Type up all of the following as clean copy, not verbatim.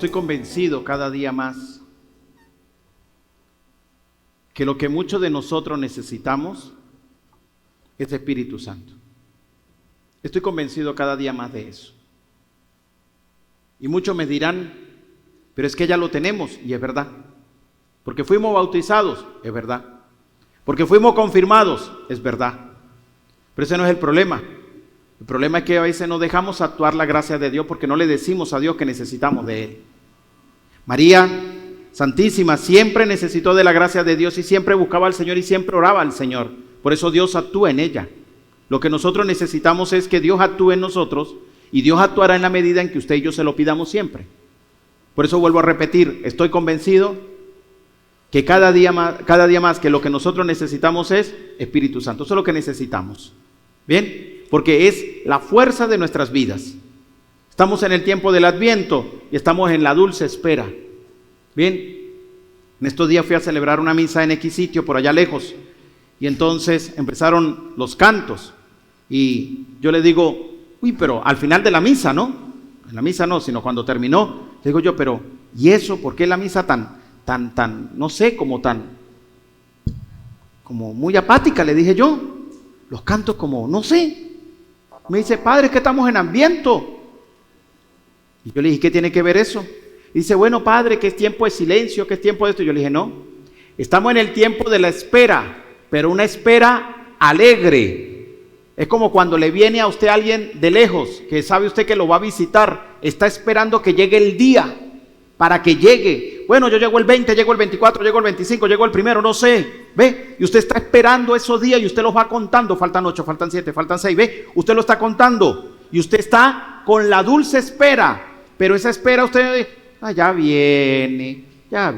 Estoy convencido cada día más que lo que muchos de nosotros necesitamos es Espíritu Santo. Estoy convencido cada día más de eso. Y muchos me dirán, pero es que ya lo tenemos, y es verdad. Porque fuimos bautizados, es verdad. Porque fuimos confirmados, es verdad. Pero ese no es el problema. El problema es que a veces no dejamos actuar la gracia de Dios porque no le decimos a Dios que necesitamos de Él. María Santísima siempre necesitó de la gracia de Dios y siempre buscaba al Señor y siempre oraba al Señor. Por eso Dios actúa en ella. Lo que nosotros necesitamos es que Dios actúe en nosotros y Dios actuará en la medida en que usted y yo se lo pidamos siempre. Por eso vuelvo a repetir, estoy convencido que cada día más que lo que nosotros necesitamos es Espíritu Santo. Eso es lo que necesitamos. ¿Bien? Porque es la fuerza de nuestras vidas. Estamos en el tiempo del Adviento y estamos en la dulce espera. Bien, en estos días fui a celebrar una misa en X sitio, por allá lejos, y entonces empezaron los cantos, y yo le digo, pero al final de la misa, ¿no? En la misa no, sino cuando terminó, le digo yo, pero, ¿y eso? ¿Por qué la misa tan, no sé, como muy apática? Le dije yo, los cantos como, no sé. Me dice, padre, es que estamos en Adviento. Y yo le dije, ¿qué tiene que ver eso? Y dice, bueno, padre, que es tiempo de silencio, que es tiempo de esto. Y yo le dije, no, estamos en el tiempo de la espera, pero una espera alegre. Es como cuando le viene a usted alguien de lejos, que sabe usted que lo va a visitar, está esperando que llegue el día, para que llegue. Bueno, yo llego el 20, llego el 24, llego el 25, llego el 1, no sé, ¿ve? Y usted está esperando esos días y usted los va contando, faltan 8, faltan 7, faltan 6, ¿ve? Usted lo está contando y usted está con la dulce espera, pero esa espera usted... ya viene, ya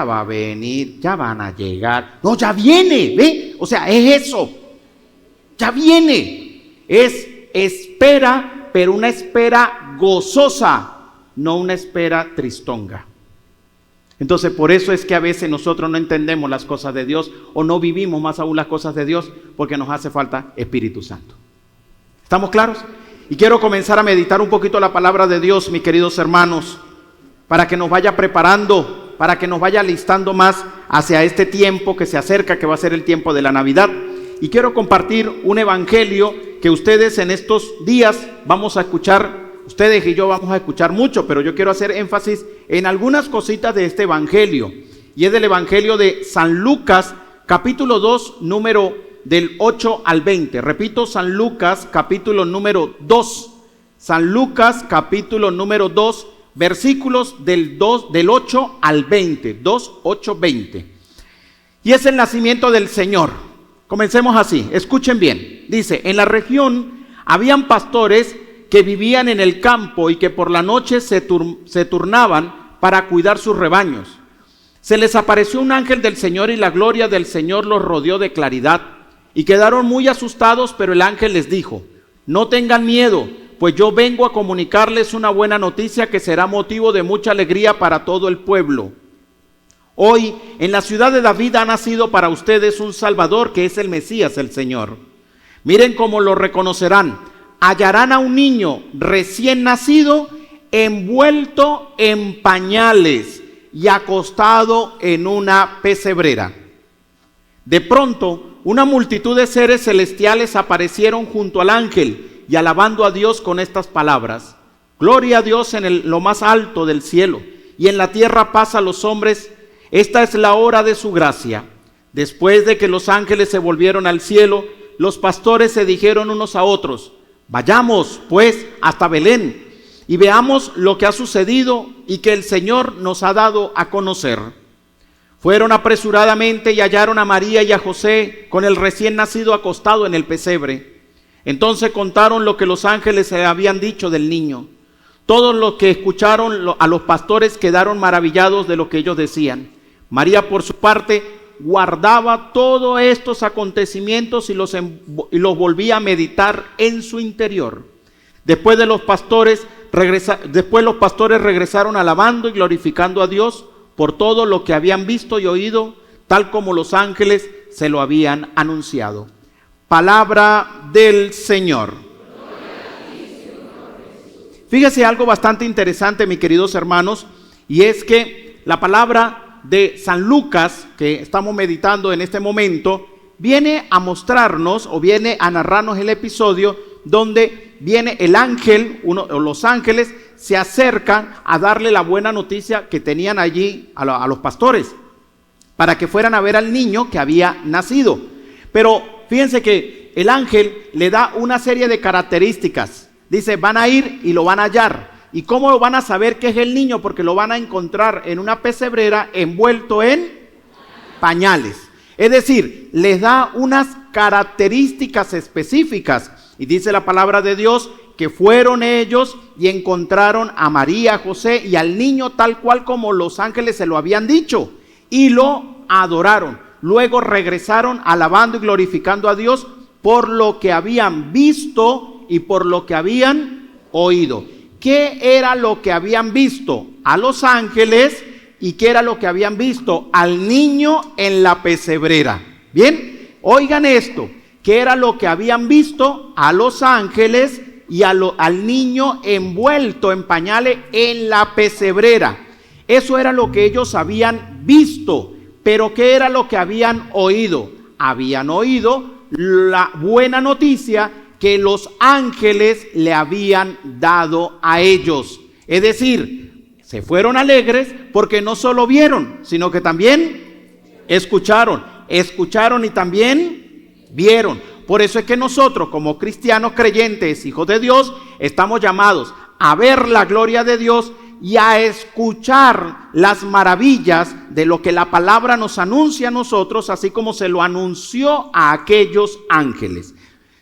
va a venir, ya van a llegar. No, ya viene, ¿ve? O sea, es eso. Ya viene. Es espera, pero una espera gozosa, no una espera tristonga. Entonces, por eso es que a veces nosotros no entendemos las cosas de Dios o no vivimos más aún las cosas de Dios porque nos hace falta Espíritu Santo. ¿Estamos claros? Y quiero comenzar a meditar un poquito la palabra de Dios, mis queridos hermanos, para que nos vaya preparando, para que nos vaya alistando más hacia este tiempo que se acerca, que va a ser el tiempo de la Navidad. Y quiero compartir un evangelio que ustedes en estos días vamos a escuchar, ustedes y yo vamos a escuchar mucho, pero yo quiero hacer énfasis en algunas cositas de este evangelio. Y es del evangelio de San Lucas, capítulo 2, número del 8 al 20. Repito, San Lucas, capítulo número 2. San Lucas, capítulo número 2, versículos del 8 al 20. 2, 8, 20. Y es el nacimiento del Señor. Comencemos así, escuchen bien. Dice, en la región habían pastores que vivían en el campo y que por la noche se turnaban para cuidar sus rebaños. Se les apareció un ángel del Señor y la gloria del Señor los rodeó de claridad. Y quedaron muy asustados, pero el ángel les dijo, no tengan miedo, pues yo vengo a comunicarles una buena noticia que será motivo de mucha alegría para todo el pueblo. Hoy, en la ciudad de David ha nacido para ustedes un Salvador que es el Mesías, el Señor. Miren cómo lo reconocerán. Hallarán a un niño recién nacido, envuelto en pañales y acostado en una pesebrera. De pronto, una multitud de seres celestiales aparecieron junto al ángel y alabando a Dios con estas palabras: gloria a Dios en lo más alto del cielo y en la tierra paz a los hombres. Esta es la hora de su gracia. Después de que los ángeles se volvieron al cielo, los pastores se dijeron unos a otros: vayamos pues hasta Belén y veamos lo que ha sucedido y que el Señor nos ha dado a conocer. Fueron apresuradamente y hallaron a María y a José con el recién nacido acostado en el pesebre. Entonces contaron lo que los ángeles se habían dicho del niño. Todos los que escucharon a los pastores quedaron maravillados de lo que ellos decían. María, por su parte, guardaba todos estos acontecimientos y los volvía a meditar en su interior. Después los pastores regresaron alabando y glorificando a Dios por todo lo que habían visto y oído, tal como los ángeles se lo habían anunciado. Palabra del Señor. Fíjese algo bastante interesante, mis queridos hermanos, y es que la palabra de San Lucas, que estamos meditando en este momento, viene a mostrarnos o viene a narrarnos el episodio donde viene el ángel, los ángeles se acercan a darle la buena noticia que tenían allí a los pastores, para que fueran a ver al niño que había nacido. Pero fíjense que el ángel le da una serie de características. Dice, van a ir y lo van a hallar. ¿Y cómo lo van a saber que es el niño? Porque lo van a encontrar en una pesebrera envuelto en pañales. Es decir, les da unas características específicas. Y dice la palabra de Dios que fueron ellos y encontraron a María, a José y al niño tal cual como los ángeles se lo habían dicho. Y lo adoraron. Luego regresaron alabando y glorificando a Dios por lo que habían visto y por lo que habían oído. ¿Qué era lo que habían visto? A los ángeles. ¿Y qué era lo que habían visto? Al niño en la pesebrera. Bien, oigan esto. ¿Qué era lo que habían visto? A los ángeles y al niño envuelto en pañales en la pesebrera. Eso era lo que ellos habían visto. Pero ¿qué era lo que habían oído? Habían oído la buena noticia que los ángeles le habían dado a ellos. Es decir, se fueron alegres porque no solo vieron, sino que también escucharon y también vieron. Por eso es que nosotros, como cristianos creyentes, hijos de Dios, estamos llamados a ver la gloria de Dios y a escuchar las maravillas de lo que la palabra nos anuncia a nosotros, así como se lo anunció a aquellos ángeles.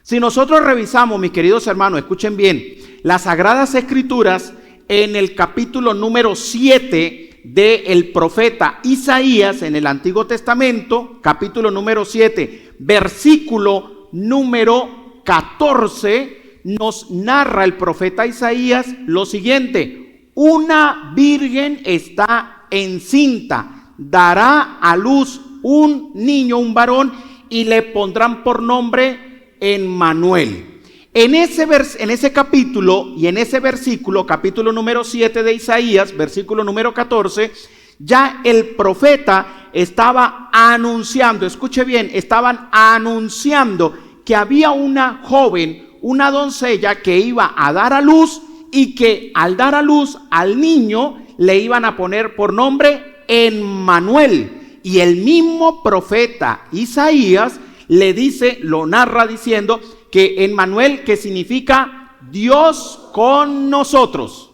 Si nosotros revisamos, mis queridos hermanos, escuchen bien, las Sagradas Escrituras en el capítulo número 7 del profeta Isaías en el Antiguo Testamento, capítulo número 7, versículo número 14, nos narra el profeta Isaías lo siguiente: una virgen está encinta, dará a luz un niño, un varón, y le pondrán por nombre Emmanuel. En ese capítulo y en ese versículo, capítulo número 7 de Isaías, versículo número 14, ya el profeta estaba anunciando, escuche bien, estaban anunciando que había una joven, una doncella que iba a dar a luz y que al dar a luz al niño le iban a poner por nombre Emmanuel. Y el mismo profeta Isaías le dice, lo narra diciendo que Emmanuel, que significa Dios con nosotros.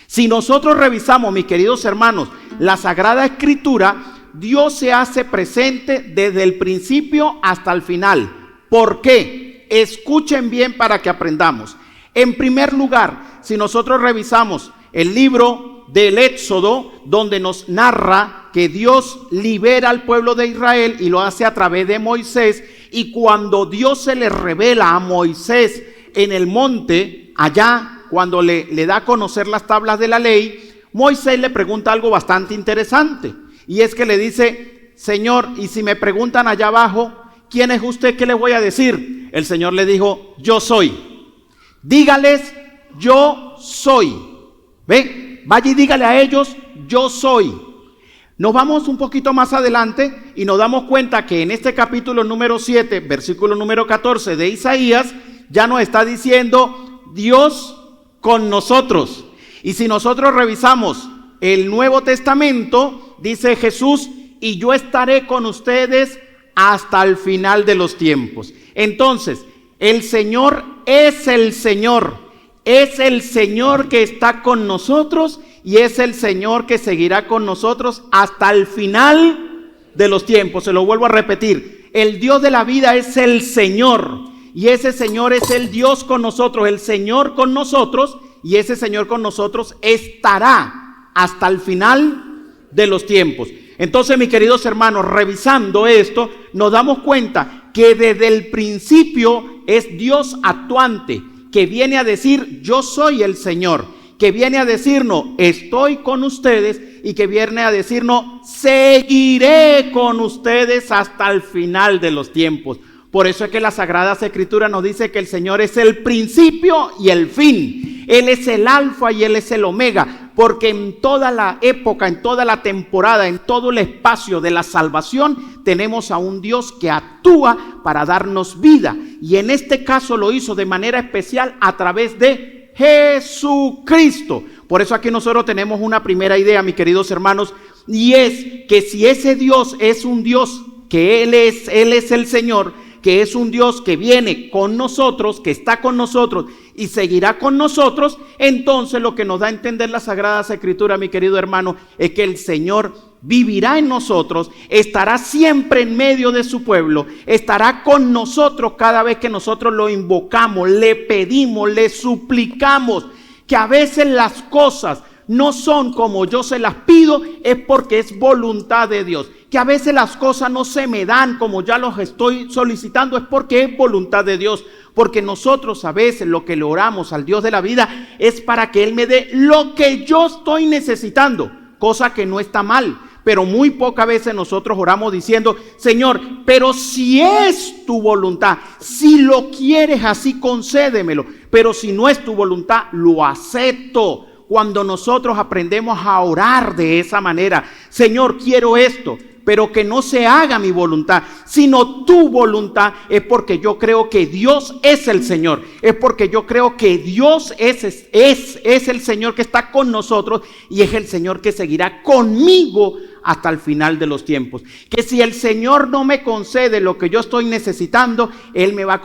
Si nosotros revisamos, mis queridos hermanos, la Sagrada Escritura, Dios se hace presente desde el principio hasta el final. ¿Por qué? Escuchen bien para que aprendamos. En primer lugar, si nosotros revisamos el libro del Éxodo, donde nos narra que Dios libera al pueblo de Israel y lo hace a través de Moisés, y cuando Dios se le revela a Moisés en el monte, allá cuando le da a conocer las tablas de la ley, Moisés le pregunta algo bastante interesante, y es que le dice: Señor, y si me preguntan allá abajo, ¿quién es usted? ¿Qué les voy a decir? El Señor le dijo: yo soy. Dígales, yo soy. ¿Ve? Vaya y dígale a ellos, yo soy. Nos vamos un poquito más adelante y nos damos cuenta que en este capítulo número 7, versículo número 14 de Isaías, ya nos está diciendo Dios con nosotros. Y si nosotros revisamos el Nuevo Testamento, dice Jesús: y yo estaré con ustedes hasta el final de los tiempos. Entonces, el Señor es el Señor. Es el Señor que está con nosotros y es el Señor que seguirá con nosotros hasta el final de los tiempos. Se lo vuelvo a repetir. El Dios de la vida es el Señor y ese Señor es el Dios con nosotros, el Señor con nosotros, y ese Señor con nosotros estará hasta el final de los tiempos. Entonces, mis queridos hermanos, revisando esto, nos damos cuenta que desde el principio es Dios actuante, que viene a decir: yo soy el Señor, que viene a decirnos: estoy con ustedes, y que viene a decirnos: seguiré con ustedes hasta el final de los tiempos. Por eso es que la Sagrada Escritura nos dice que el Señor es el principio y el fin. Él es el alfa y Él es el omega, porque en toda la época, en toda la temporada, en todo el espacio de la salvación, tenemos a un Dios que actúa para darnos vida. Y en este caso lo hizo de manera especial a través de Jesucristo. Por eso aquí nosotros tenemos una primera idea, mis queridos hermanos, y es que si ese Dios es un Dios que Él es el Señor, que es un Dios que viene con nosotros, que está con nosotros y seguirá con nosotros, entonces lo que nos da a entender las Sagradas Escrituras, mi querido hermano, es que el Señor vivirá en nosotros, estará siempre en medio de su pueblo, estará con nosotros cada vez que nosotros lo invocamos, le pedimos, le suplicamos. Que a veces las cosas no son como yo se las pido, es porque es voluntad de Dios. Que a veces las cosas no se me dan como ya los estoy solicitando, es porque es voluntad de Dios. Porque nosotros a veces lo que le oramos al Dios de la vida es para que Él me dé lo que yo estoy necesitando, cosa que no está mal. Pero muy pocas veces nosotros oramos diciendo: Señor, pero si es tu voluntad, si lo quieres así, concédemelo. Pero si no es tu voluntad, lo acepto. Cuando nosotros aprendemos a orar de esa manera: Señor, quiero esto, pero que no se haga mi voluntad, sino tu voluntad, es porque yo creo que Dios es el Señor, es porque yo creo que Dios es el Señor que está con nosotros y es el Señor que seguirá conmigo hasta el final de los tiempos. Que si el Señor no me concede lo que yo estoy necesitando, Él me va a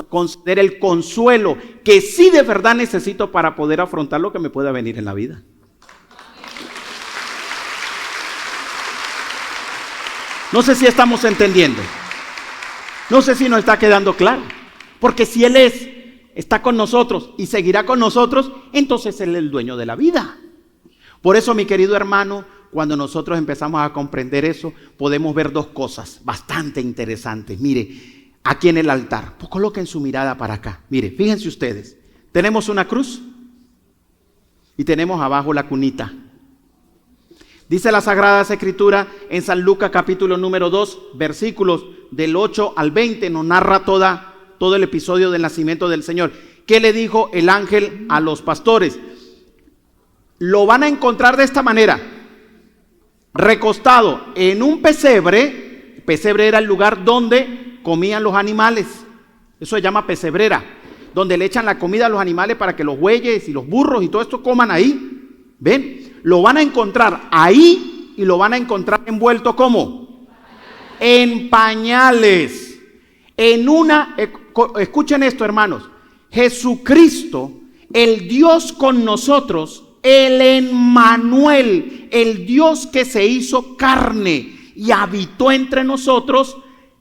conceder el consuelo que sí de verdad necesito para poder afrontar lo que me pueda venir en la vida. No sé si estamos entendiendo. No sé si nos está quedando claro. Porque si Él está con nosotros y seguirá con nosotros, entonces Él es el dueño de la vida. Por eso, mi querido hermano, cuando nosotros empezamos a comprender eso, podemos ver dos cosas bastante interesantes. Mire, aquí en el altar, pues coloquen su mirada para acá. Mire, fíjense ustedes, tenemos una cruz y tenemos abajo la cunita. Dice las Sagradas Escrituras en San Lucas capítulo número 2, versículos del 8 al 20, nos narra todo el episodio del nacimiento del Señor. ¿Qué le dijo el ángel a los pastores? Lo van a encontrar de esta manera: recostado en un pesebre. Pesebre era el lugar donde comían los animales. Eso se llama pesebrera, donde le echan la comida a los animales para que los bueyes y los burros y todo esto coman ahí. ¿Ven? Lo van a encontrar ahí y lo van a encontrar envuelto ¿cómo? En pañales. Escuchen esto, hermanos. Jesucristo, el Dios con nosotros, el Emmanuel, el Dios que se hizo carne y habitó entre nosotros,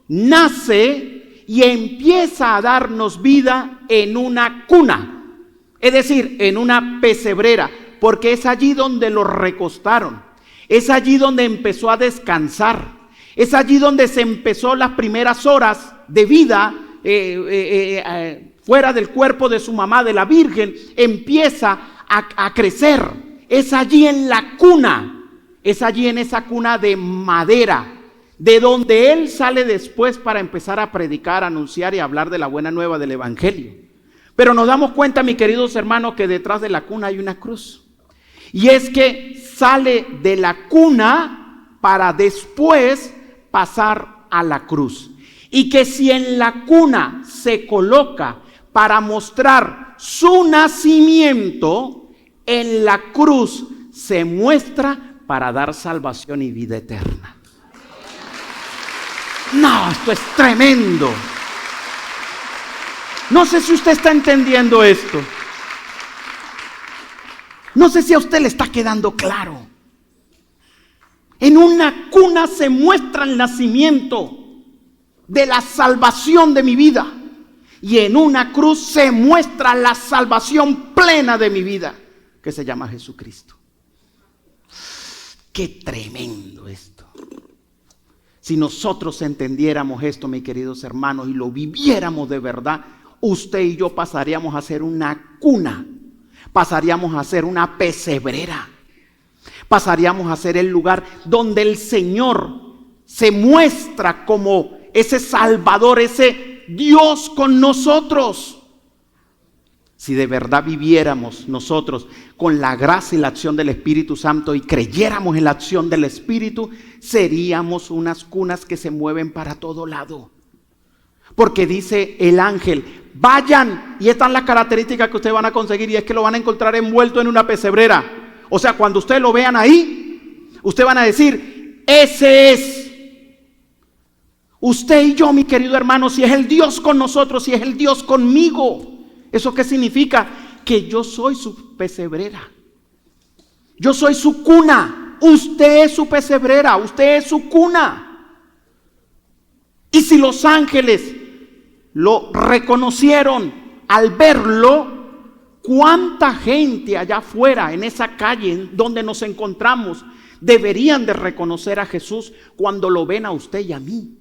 nace y empieza a darnos vida en una cuna, es decir, en una pesebrera, porque es allí donde lo recostaron, es allí donde empezó a descansar, es allí donde se empezó las primeras horas de vida fuera del cuerpo de su mamá, de la Virgen, empieza a crecer. Es allí en la cuna, es allí en esa cuna de madera, de donde Él sale después para empezar a predicar, anunciar y hablar de la buena nueva del Evangelio. Pero nos damos cuenta, mis queridos hermanos, que detrás de la cuna hay una cruz. Y es que sale de la cuna para después pasar a la cruz. Y que si en la cuna se coloca para mostrar su nacimiento, en la cruz se muestra para dar salvación y vida eterna. No, esto es tremendo. No sé si usted está entendiendo esto. No sé si a usted le está quedando claro. En una cuna se muestra el nacimiento de la salvación de mi vida. Y en una cruz se muestra la salvación plena de mi vida, que se llama Jesucristo. Qué tremendo esto. Si nosotros entendiéramos esto, mis queridos hermanos, y lo viviéramos de verdad, usted y yo pasaríamos a ser una cuna. Pasaríamos a ser una pesebrera. Pasaríamos a ser el lugar donde el Señor se muestra como ese Salvador, ese Dios con nosotros. Si de verdad viviéramos nosotros con la gracia y la acción del Espíritu Santo y creyéramos en la acción del Espíritu, seríamos unas cunas que se mueven para todo lado. Porque dice el ángel, vayan, y estas son las características que ustedes van a conseguir, y es que lo van a encontrar envuelto en una pesebrera. O sea, cuando ustedes lo vean ahí, ustedes van a decir, ese es. Usted y yo, mi querido hermano, si es el Dios con nosotros, si es el Dios conmigo. ¿Eso qué significa? Que yo soy su pesebrera. Yo soy su cuna. Usted es su pesebrera. Usted es su cuna. Y si los ángeles lo reconocieron al verlo, ¿cuánta gente allá afuera en esa calle donde nos encontramos deberían de reconocer a Jesús cuando lo ven a usted y a mí?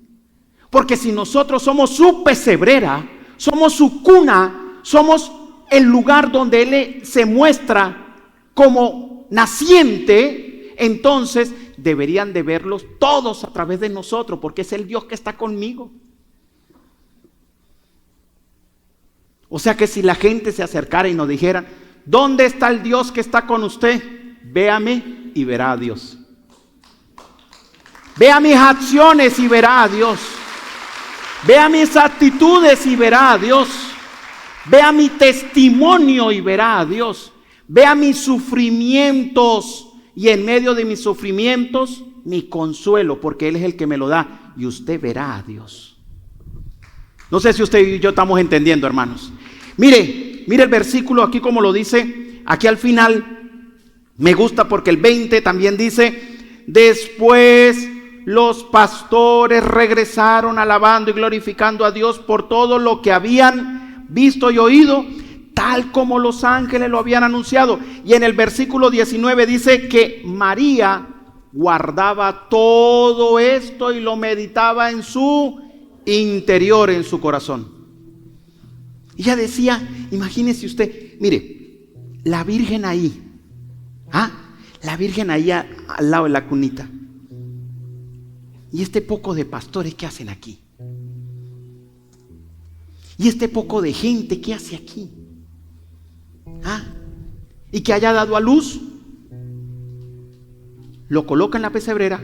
Porque si nosotros somos su pesebrera, somos su cuna, somos el lugar donde Él se muestra como naciente, entonces deberían de verlos todos a través de nosotros, porque es el Dios que está conmigo. O sea que si la gente se acercara y nos dijera, ¿dónde está el Dios que está con usted? Véame y verá a Dios. Vea mis acciones y verá a Dios. Vea mis actitudes y verá a Dios. Vea mi testimonio y verá a Dios. Vea mis sufrimientos y en medio de mis sufrimientos mi consuelo, porque Él es el que me lo da, y usted verá a Dios. No sé si usted y yo estamos entendiendo, hermanos. Mire el versículo aquí como lo dice, aquí al final, me gusta porque el 20 también dice, después los pastores regresaron alabando y glorificando a Dios por todo lo que habían visto y oído, tal como los ángeles lo habían anunciado. Y en el versículo 19 dice que María guardaba todo esto y lo meditaba en su interior, en su corazón. Ella decía, imagínese usted, mire, la Virgen ahí, la Virgen ahí al lado de la cunita. Y este poco de pastores, ¿qué hacen aquí? Y este poco de gente, ¿qué hace aquí? Y que haya dado a luz, lo coloca en la pesebrera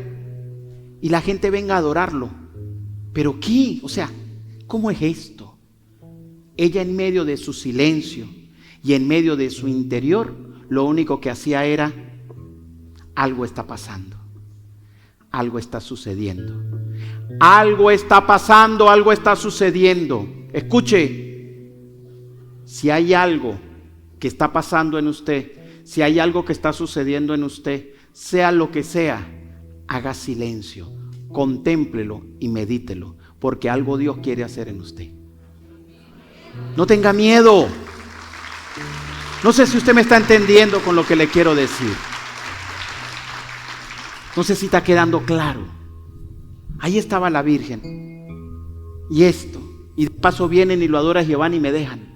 y la gente venga a adorarlo. ¿Pero qué? O sea, ¿cómo es esto? Ella en medio de su silencio y en medio de su interior, lo único que hacía era, algo está pasando. Algo está sucediendo. Algo está pasando, algo está sucediendo. Escuche, si hay algo que está pasando en usted, si hay algo que está sucediendo en usted, sea lo que sea, haga silencio, contémplelo y medítelo, porque algo Dios quiere hacer en usted. No tenga miedo. No sé si usted me está entendiendo con lo que le quiero decir. No sé si está quedando claro. Ahí estaba la Virgen. Y esto. Y de paso vienen y lo adoran y van y me dejan.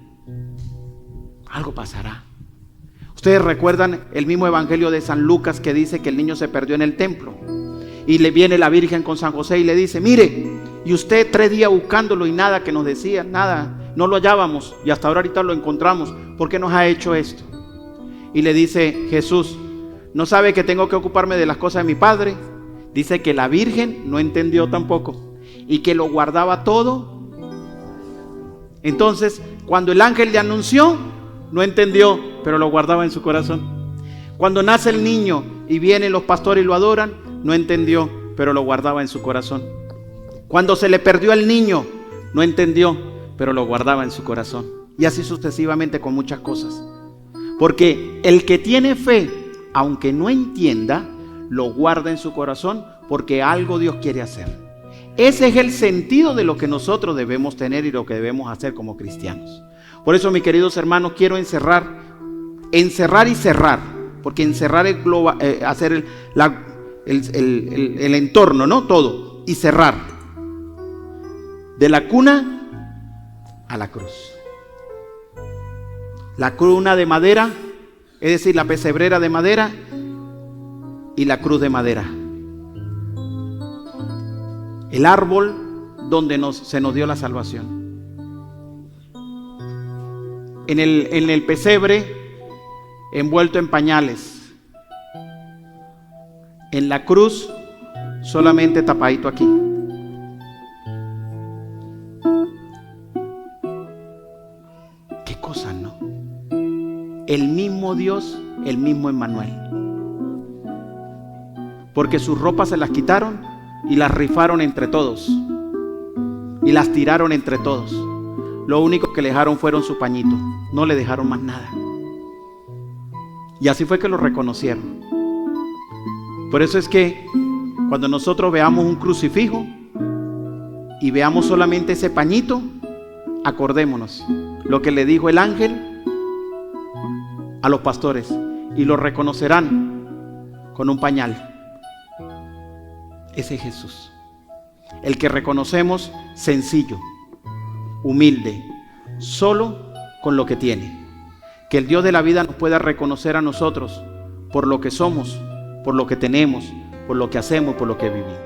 Algo pasará. Ustedes recuerdan el mismo evangelio de San Lucas que dice que el niño se perdió en el templo. Y le viene la Virgen con San José y le dice, mire, y usted 3 días buscándolo y nada que nos decía, nada, no lo hallábamos. Y hasta ahorita lo encontramos. ¿Por qué nos ha hecho esto? Y le dice Jesús, ¿no sabe que tengo que ocuparme de las cosas de mi Padre? Dice que la Virgen no entendió tampoco y que lo guardaba todo. Entonces, cuando el ángel le anunció, no entendió, pero lo guardaba en su corazón. Cuando nace el niño y vienen los pastores y lo adoran, no entendió, pero lo guardaba en su corazón. Cuando se le perdió el niño, no entendió, pero lo guardaba en su corazón. Y así sucesivamente con muchas cosas. Porque el que tiene fe, aunque no entienda, lo guarda en su corazón porque algo Dios quiere hacer. Ese es el sentido de lo que nosotros debemos tener y lo que debemos hacer como cristianos. Por eso, mis queridos hermanos, quiero encerrar y cerrar, porque encerrar es hacer el entorno, ¿no? Todo, y cerrar. De la cuna a la cruz. La cuna de madera, es decir, la pesebrera de madera y la cruz de madera. El árbol donde se nos dio la salvación. en el pesebre, envuelto en pañales. En la cruz, solamente tapadito aquí. Qué cosas, ¿no? El mismo Dios, el mismo Emmanuel. Porque sus ropas se las quitaron y las rifaron entre todos. Y las tiraron entre todos. Lo único que le dejaron fueron su pañito. No le dejaron más nada. Y así fue que lo reconocieron. Por eso es que cuando nosotros veamos un crucifijo y veamos solamente ese pañito, acordémonos lo que le dijo el ángel a los pastores, y lo reconocerán con un pañal. Ese es Jesús, el que reconocemos sencillo, humilde, solo con lo que tiene. Que el Dios de la vida nos pueda reconocer a nosotros por lo que somos, por lo que tenemos, por lo que hacemos, por lo que vivimos.